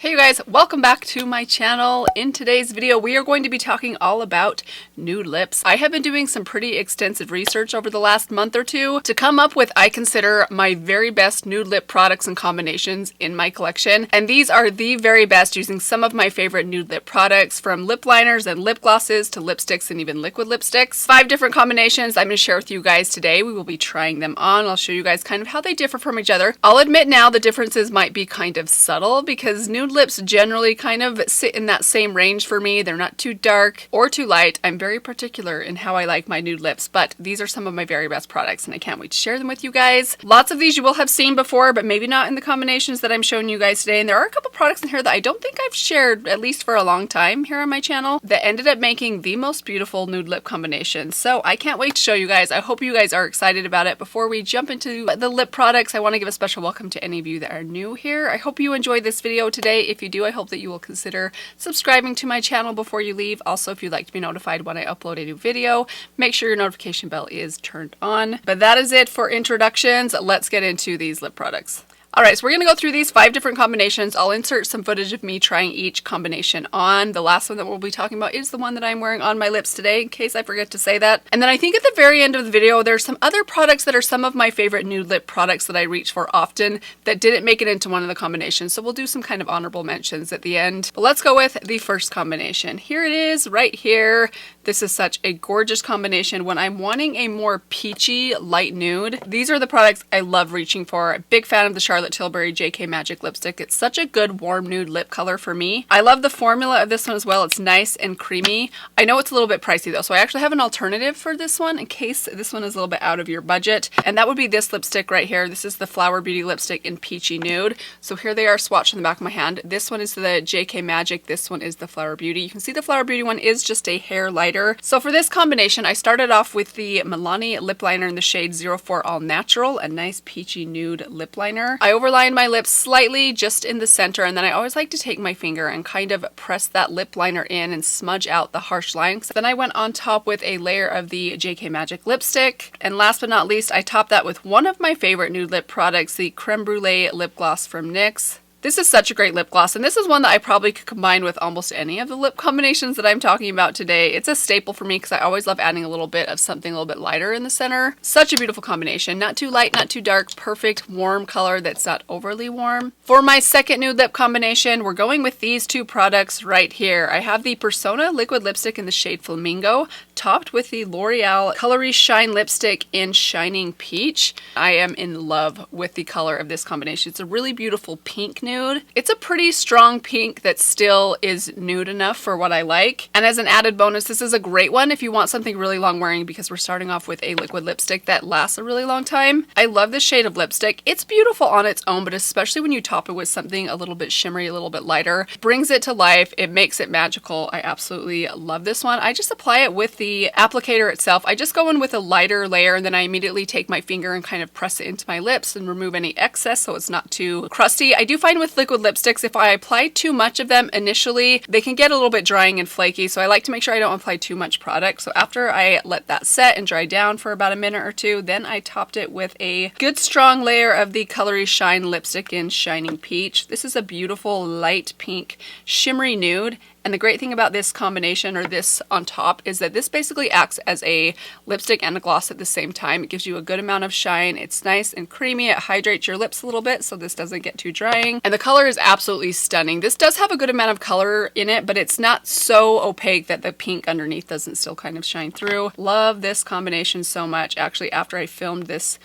Hey you guys, welcome back to my channel. In today's video, we are going to be talking all about nude lips. I have been doing some pretty extensive research over the last month or two to come up with, I consider, my very best nude lip products and combinations in my collection. And these are the very best using some of my favorite nude lip products, from lip liners and lip glosses to lipsticks and even liquid lipsticks. 5 different combinations I'm going to share with you guys today. We will be trying them on. I'll show you guys kind of how they differ from each other. I'll admit now the differences might be kind of subtle because nude lips generally kind of sit in that same range for me. They're not too dark or too light. I'm very particular in how I like my nude lips, but these are some of my very best products and I can't wait to share them with you guys. Lots of these you will have seen before, but maybe not in the combinations that I'm showing you guys today. And there are a couple products in here that I don't think I've shared, at least for a long time here on my channel, that ended up making the most beautiful nude lip combinations. So I can't wait to show you guys. I hope you guys are excited about it. Before we jump into the lip products, I want to give a special welcome to any of you that are new here. I hope you enjoyed this video today. If you do, I hope that you will consider subscribing to my channel before you leave. Also, if you'd like to be notified when I upload a new video, make sure your notification bell is turned on. But that is it for introductions. Let's get into these lip products. Alright, so we're going to go through these 5 different combinations. I'll insert some footage of me trying each combination on. The last one that we'll be talking about is the one that I'm wearing on my lips today, in case I forget to say that. And then I think at the very end of the video, there's some other products that are some of my favorite nude lip products that I reach for often that didn't make it into one of the combinations. So we'll do some kind of honorable mentions at the end. But let's go with the first combination. Here it is, right here. This is such a gorgeous combination when I'm wanting a more peachy light nude. These are the products I love reaching for. A big fan of the Charlotte Tilbury JK Magic lipstick. It's such a good warm nude lip color for me. I love the formula of this one as well. It's nice and creamy. I know it's a little bit pricey though, so I actually have an alternative for this one in case this one is a little bit out of your budget, and that would be this lipstick right here. This is the Flower Beauty lipstick in Peachy Nude. So here they are swatched on the back of my hand. This one is the JK Magic. This one is the Flower Beauty. You can see the Flower Beauty one is just a hair lighter. So for this combination, I started off with the Milani lip liner in the shade 04 All Natural, a nice peachy nude lip liner. I overlined my lips slightly just in the center, and then I always like to take my finger and kind of press that lip liner in and smudge out the harsh lines. Then I went on top with a layer of the JK Magic lipstick, and last but not least, I topped that with one of my favorite nude lip products, the Creme Brulee lip gloss from NYX. This is such a great lip gloss, and this is one that I probably could combine with almost any of the lip combinations that I'm talking about today. It's a staple for me because I always love adding a little bit of something a little bit lighter in the center. Such a beautiful combination. Not too light, not too dark. Perfect warm color that's not overly warm. For my second nude lip combination, we're going with these 2 products right here. I have the Persona liquid lipstick in the shade Flamingo, topped with the L'Oreal Colory Shine lipstick in Shining Peach. I am in love with the color of this combination. It's a really beautiful pink nude. It's a pretty strong pink that still is nude enough for what I like. And as an added bonus, this is a great one if you want something really long wearing, because we're starting off with a liquid lipstick that lasts a really long time. I love this shade of lipstick. It's beautiful on its own, but especially when you top it with something a little bit shimmery, a little bit lighter, brings it to life. It makes it magical. I absolutely love this one. I just apply it with the applicator itself. I just go in with a lighter layer, and then I immediately take my finger and kind of press it into my lips and remove any excess so it's not too crusty. I do find with liquid lipsticks, if I apply too much of them initially, they can get a little bit drying and flaky, so I like to make sure I don't apply too much product. So after I let that set and dry down for about a minute or two, then I topped it with a good strong layer of the Colory Shine lipstick in Shining Peach. This is a beautiful light pink shimmery nude. And the great thing about this combination, or this on top, is that this basically acts as a lipstick and a gloss at the same time. It gives you a good amount of shine. It's nice and creamy. It hydrates your lips a little bit so this doesn't get too drying. And the color is absolutely stunning. This does have a good amount of color in it, but it's not so opaque that the pink underneath doesn't still kind of shine through. Love this combination so much. Actually, after I filmed this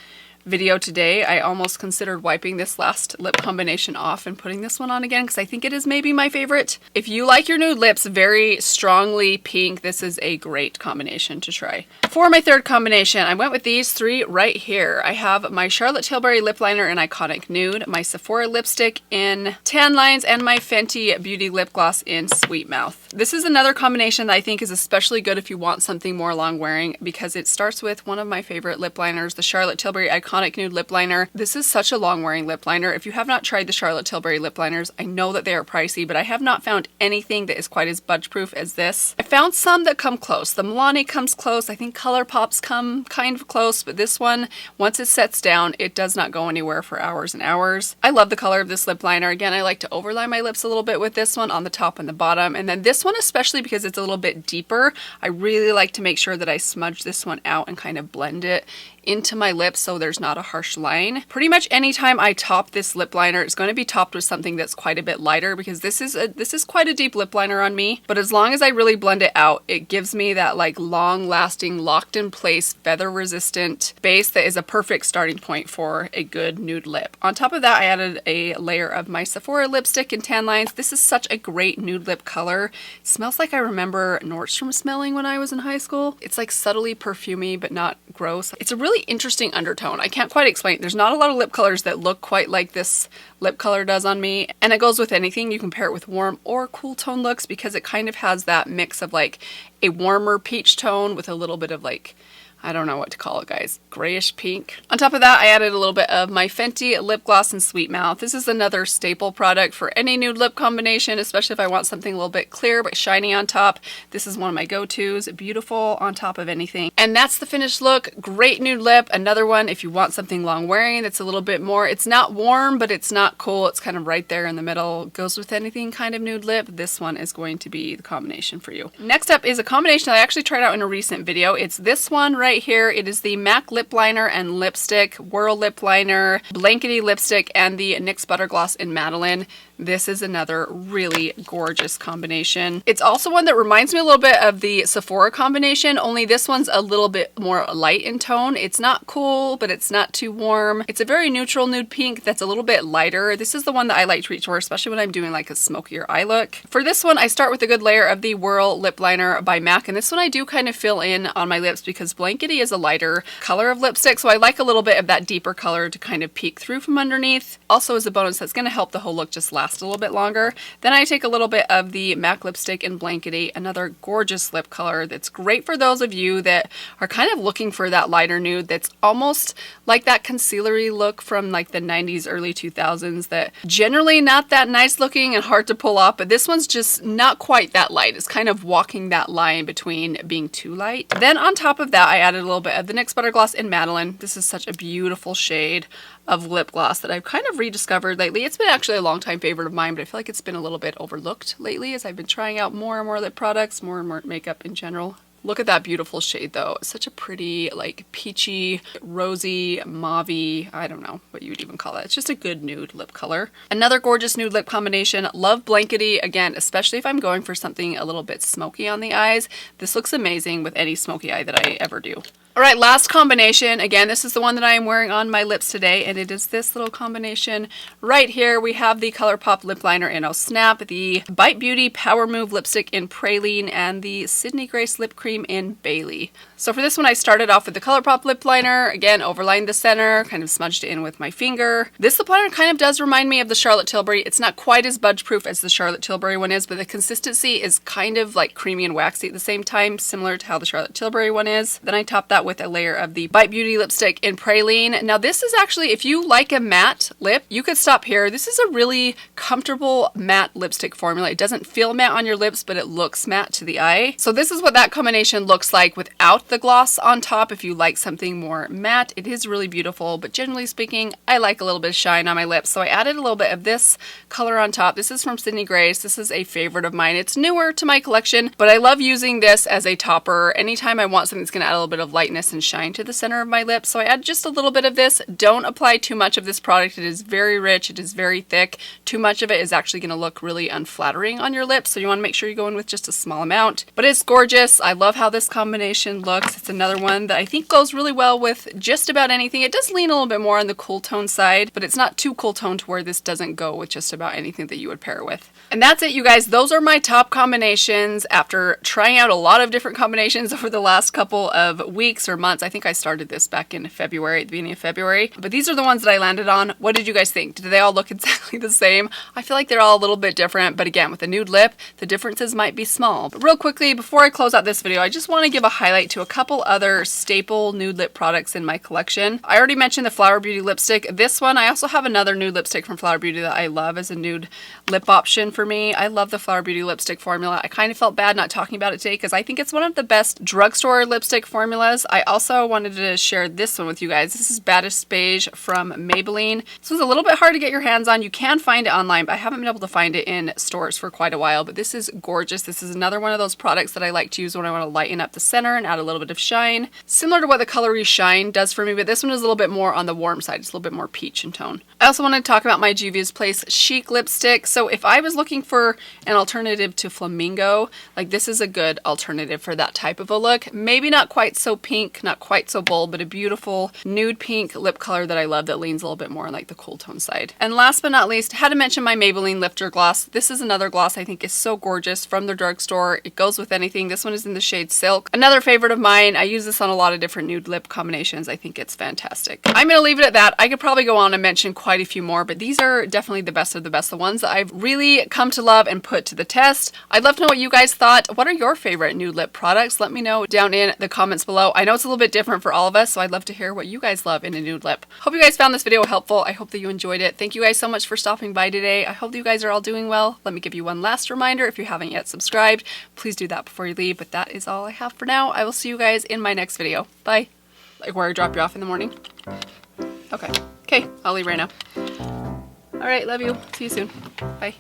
video today, I almost considered wiping this last lip combination off and putting this one on again because I think it is maybe my favorite. If you like your nude lips very strongly pink, this is a great combination to try. For my third combination, I went with these 3 right here. I have my Charlotte Tilbury lip liner in Iconic Nude, my Sephora lipstick in Tan Lines, and my Fenty Beauty lip gloss in Sweet Mouth. This is another combination that I think is especially good if you want something more long wearing, because it starts with one of my favorite lip liners, the Charlotte Tilbury Iconic iconic nude lip liner. This is such a long wearing lip liner. If you have not tried the Charlotte Tilbury lip liners, I know that they are pricey, but I have not found anything that is quite as budge proof as this. I found some that come close. The Milani comes close. I think ColourPop's come kind of close, but this one, once it sets down, it does not go anywhere for hours and hours. I love the color of this lip liner. Again, I like to overline my lips a little bit with this one on the top and the bottom, and then this one, especially because it's a little bit deeper, I really like to make sure that I smudge this one out and kind of blend it into my lips so there's not a harsh line. Pretty much anytime I top this lip liner, it's going to be topped with something that's quite a bit lighter, because this is quite a deep lip liner on me. But as long as I really blend it out, it gives me that like long lasting, locked in place, feather resistant base that is a perfect starting point for a good nude lip. On top of that, I added a layer of my Sephora lipstick in Tan Lines. This is such a great nude lip color. It smells like I remember Nordstrom smelling when I was in high school. It's like subtly perfumey, but not gross. It's a really interesting undertone. I can't quite explain it. There's not a lot of lip colors that look quite like this lip color does on me, and it goes with anything. You can pair it with warm or cool tone looks because it kind of has that mix of like a warmer peach tone with a little bit of like, I don't know what to call it, guys, grayish pink. On top of that, I added a little bit of my Fenty lip gloss in Sweet Mouth. This is another staple product for any nude lip combination, especially if I want something a little bit clear but shiny on top. This is one of my go-tos. Beautiful on top of anything. And that's the finished look. Great nude lip. Another one if you want something long wearing that's a little bit more, it's not warm, but it's not cool. It's kind of right there in the middle. Goes with anything kind of nude lip. This one is going to be the combination for you. Next up is a combination that I actually tried out in a recent video. It's this one right here. It is the MAC lip liner and lipstick, Whirl lip liner, Blankety lipstick, and the NYX Butter Gloss in Madeline. This is another really gorgeous combination. It's also one that reminds me a little bit of the Sephora combination, only this one's a little bit more light in tone. It's not cool, but it's not too warm. It's a very neutral nude pink that's a little bit lighter. This is the one that I like to reach for, especially when I'm doing like a smokier eye look. For this one, I start with a good layer of the Whirl lip liner by MAC, and this one I do kind of fill in on my lips because Blankety is a lighter color of lipstick, so I like a little bit of that deeper color to kind of peek through from underneath. Also, as a bonus, that's going to help the whole look just last a little bit longer. Then I take a little bit of the MAC lipstick in Blankety, another gorgeous lip color that's great for those of you that are kind of looking for that lighter nude that's almost like that concealery look from like the 90s, early 2000s that generally not that nice looking and hard to pull off, but this one's just not quite that light. It's kind of walking that line between being too light. Then on top of that, I added a little bit of the NYX Butter Gloss in Madeline. This is such a beautiful shade of lip gloss that I've kind of rediscovered lately. It's been actually a long time favorite of mine, but I feel like it's been a little bit overlooked lately as I've been trying out more and more lip products, more and more makeup in general. Look at that beautiful shade though. It's such a pretty, like peachy, rosy, mauvey, I don't know what you would even call it. It's just a good nude lip color. Another gorgeous nude lip combination. Love Blankety, again, especially if I'm going for something a little bit smoky on the eyes. This looks amazing with any smoky eye that I ever do. All right, last combination. Again, this is the one that I am wearing on my lips today, and it is this little combination right here. We have the ColourPop lip liner in Oh Snap, the Bite Beauty Power Move lipstick in Praline, and the Sydney Grace lip cream in Bailey. So for this one, I started off with the ColourPop lip liner. Again, overlined the center, kind of smudged it in with my finger. This lip liner kind of does remind me of the Charlotte Tilbury. It's not quite as budge proof as the Charlotte Tilbury one is, but the consistency is kind of like creamy and waxy at the same time, similar to how the Charlotte Tilbury one is. Then I top that with a layer of the Bite Beauty lipstick in Praline. Now this is actually, if you like a matte lip, you could stop here. This is a really comfortable matte lipstick formula. It doesn't feel matte on your lips, but it looks matte to the eye. So this is what that combination looks like without the gloss on top. If you like something more matte, it is really beautiful, but generally speaking, I like a little bit of shine on my lips. So I added a little bit of this color on top. This is from Sydney Grace. This is a favorite of mine. It's newer to my collection, but I love using this as a topper anytime I want something that's gonna add a little bit of lightness and shine to the center of my lips. So I add just a little bit of this. Don't apply too much of this product. It is very rich. It is very thick. Too much of it is actually going to look really unflattering on your lips. So you want to make sure you go in with just a small amount. But it's gorgeous. I love how this combination looks. It's another one that I think goes really well with just about anything. It does lean a little bit more on the cool tone side, but it's not too cool tone to where this doesn't go with just about anything that you would pair it with. And that's it, you guys. Those are my top combinations after trying out a lot of different combinations over the last couple of weeks or months. I think I started this back in February, at the beginning of February. But these are the ones that I landed on. What did you guys think? Did they all look exactly the same? I feel like they're all a little bit different, but again, with a nude lip, the differences might be small. But real quickly, before I close out this video, I just want to give a highlight to a couple other staple nude lip products in my collection. I already mentioned the Flower Beauty lipstick. This one, I also have another nude lipstick from Flower Beauty that I love as a nude lip option for me. I love the Flower Beauty lipstick formula. I kind of felt bad not talking about it today because I think it's one of the best drugstore lipstick formulas. I also wanted to share this one with you guys. This is Baddest Beige from Maybelline. This was a little bit hard to get your hands on. You can find it online, but I haven't been able to find it in stores for quite a while. But this is gorgeous. This is another one of those products that I like to use when I want to lighten up the center and add a little bit of shine. Similar to what the Colorie Shine does for me, but this one is a little bit more on the warm side. It's a little bit more peach in tone. I also want to talk about my Juvia's Place Chic lipstick. So if I was looking for an alternative to Flamingo, like this is a good alternative for that type of a look. Maybe not quite so pink, not quite so bold, but a beautiful nude pink lip color that I love that leans a little bit more on like the cool tone side. And last but not least, I had to mention my Maybelline Lifter Gloss. This is another gloss I think is so gorgeous from the drugstore. It goes with anything. This one is in the shade Silk. Another favorite of mine. I use this on a lot of different nude lip combinations. I think it's fantastic. I'm going to leave it at that. I could probably go on and mention quite a few more, but these are definitely the best of the best, the ones that I've really come to love and put to the test. I'd love to know what you guys thought. What are your favorite nude lip products? Let me know down in the comments below. I know it's a little bit different for all of us, so I'd love to hear what you guys love in a nude lip. Hope you guys found this video helpful. I hope that you enjoyed it. Thank you guys so much for stopping by today. I hope that you guys are all doing well. Let me give you one last reminder. If you haven't yet subscribed, please do that before you leave. But that is all I have for now. I will see you guys in my next video. Bye. Like where I drop you off in the morning. Okay. Okay, I'll leave right now. All right, love you. See you soon. Bye.